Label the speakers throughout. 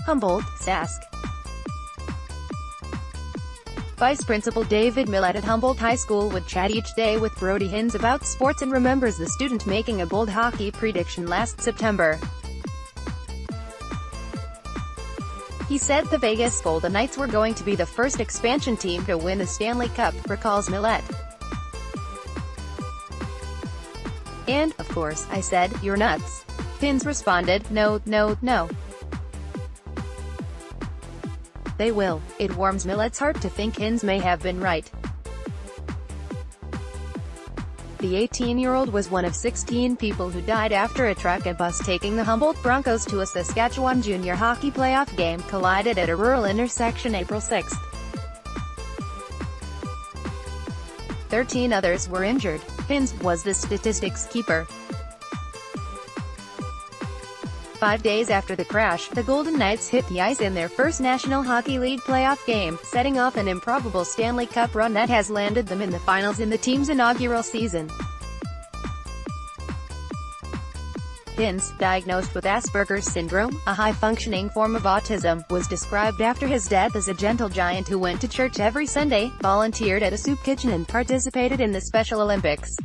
Speaker 1: Humboldt, Sask. Vice Principal David Millette at Humboldt High School would chat each day with Brody Hinz about sports and remembers the student making a bold hockey prediction last September. He said the Vegas Golden Knights were going to be the first expansion team to win the Stanley Cup, recalls Millette. And, of course, I said, "You're nuts." Hinz responded, "No. They will." It warms Millette's heart to think Hinz may have been right. The 18-year-old was one of 16 people who died after a truck and bus taking the Humboldt Broncos to a Saskatchewan junior hockey playoff game collided at a rural intersection April 6. 13 others were injured. Hinz was the statistics keeper. 5 days after the crash, the Golden Knights hit the ice in their first National Hockey League playoff game, setting off an improbable Stanley Cup run that has landed them in the finals in the team's inaugural season. Hinz, diagnosed with Asperger's syndrome, a high-functioning form of autism, was described after his death as a gentle giant who went to church every Sunday, volunteered at a soup kitchen and participated in the Special Olympics.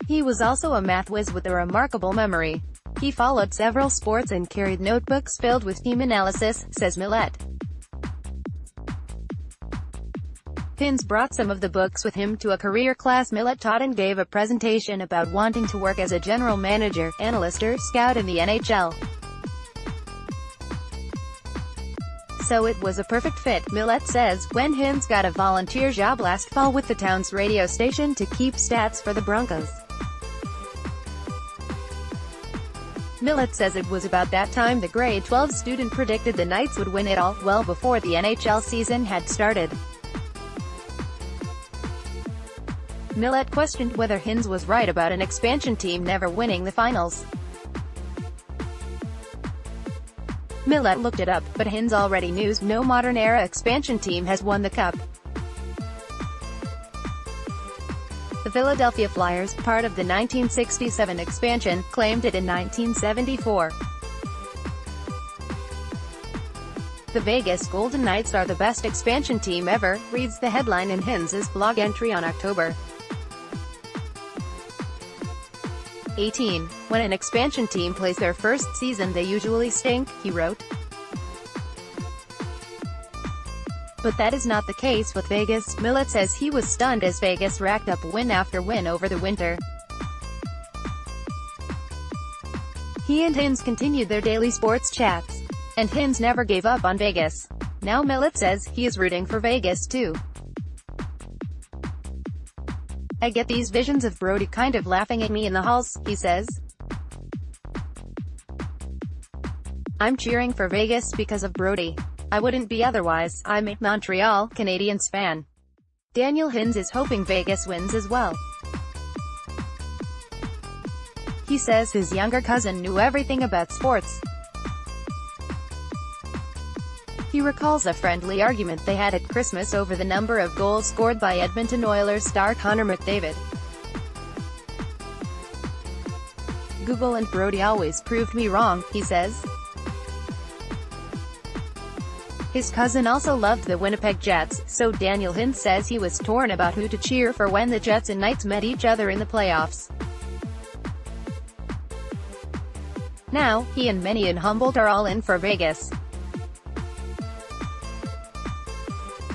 Speaker 1: He was also a math whiz with a remarkable memory. He followed several sports and carried notebooks filled with team analysis, says Millette. Hinz brought some of the books with him to a career class Millette taught and gave a presentation about wanting to work as a general manager, analyst or scout in the NHL. So it was a perfect fit, Millette says, when Hinz got a volunteer job last fall with the town's radio station to keep stats for the Broncos. Millette says it was about that time the grade 12 student predicted the Knights would win it all, well before the NHL season had started. Millette questioned whether Hinz was right about an expansion team never winning the finals. Millette looked it up, but Hinz already knew no modern-era expansion team has won the Cup. The Philadelphia Flyers, part of the 1967 expansion, claimed it in 1974. The Vegas Golden Knights are the best expansion team ever, reads the headline in Hinz's blog entry on October 18. When an expansion team plays their first season they usually stink, he wrote. But that is not the case with Vegas. Millette says he was stunned as Vegas racked up win after win over the winter. He and Hinz continued their daily sports chats. And Hinz never gave up on Vegas. Now Millette says he is rooting for Vegas too. I get these visions of Brody kind of laughing at me in the halls, he says. I'm cheering for Vegas because of Brody. I wouldn't be otherwise. I'm a Montreal Canadiens fan. Daniel Hinz is hoping Vegas wins as well. He says his younger cousin knew everything about sports. He recalls a friendly argument they had at Christmas over the number of goals scored by Edmonton Oilers star Connor McDavid. Google and Brody always proved me wrong, he says. His cousin also loved the Winnipeg Jets, so Daniel Hinz says he was torn about who to cheer for when the Jets and Knights met each other in the playoffs. Now, he and many in Humboldt are all in for Vegas.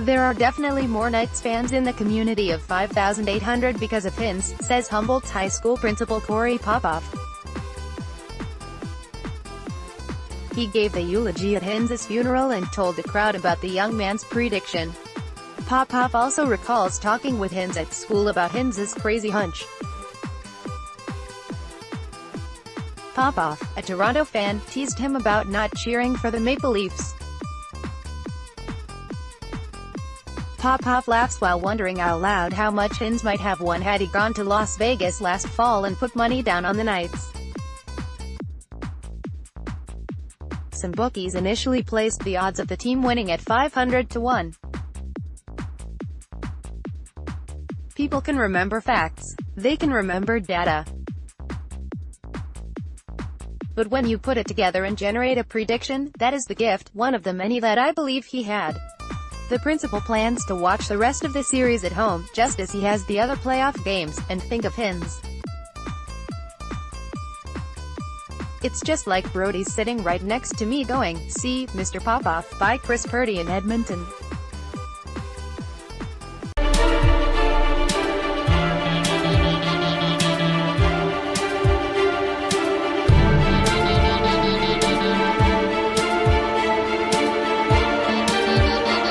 Speaker 1: There are definitely more Knights fans in the community of 5,800 because of Hinz, says Humboldt High School principal Corey Popoff. He gave the eulogy at Hinz's funeral and told the crowd about the young man's prediction. Popoff also recalls talking with Hinz at school about Hinz's crazy hunch. Popoff, a Toronto fan, teased him about not cheering for the Maple Leafs. Popoff laughs while wondering out loud how much Hinz might have won had he gone to Las Vegas last fall and put money down on the Knights. Some bookies initially placed the odds of the team winning at 500 to 1. People can remember facts. They can remember data. But when you put it together and generate a prediction, that is the gift, one of the many that I believe he had. The principal plans to watch the rest of the series at home, just as he has the other playoff games, and think of Hinz. It's just like Brody's sitting right next to me going, "See, Mr. Popoff, by Chris Purdy in Edmonton."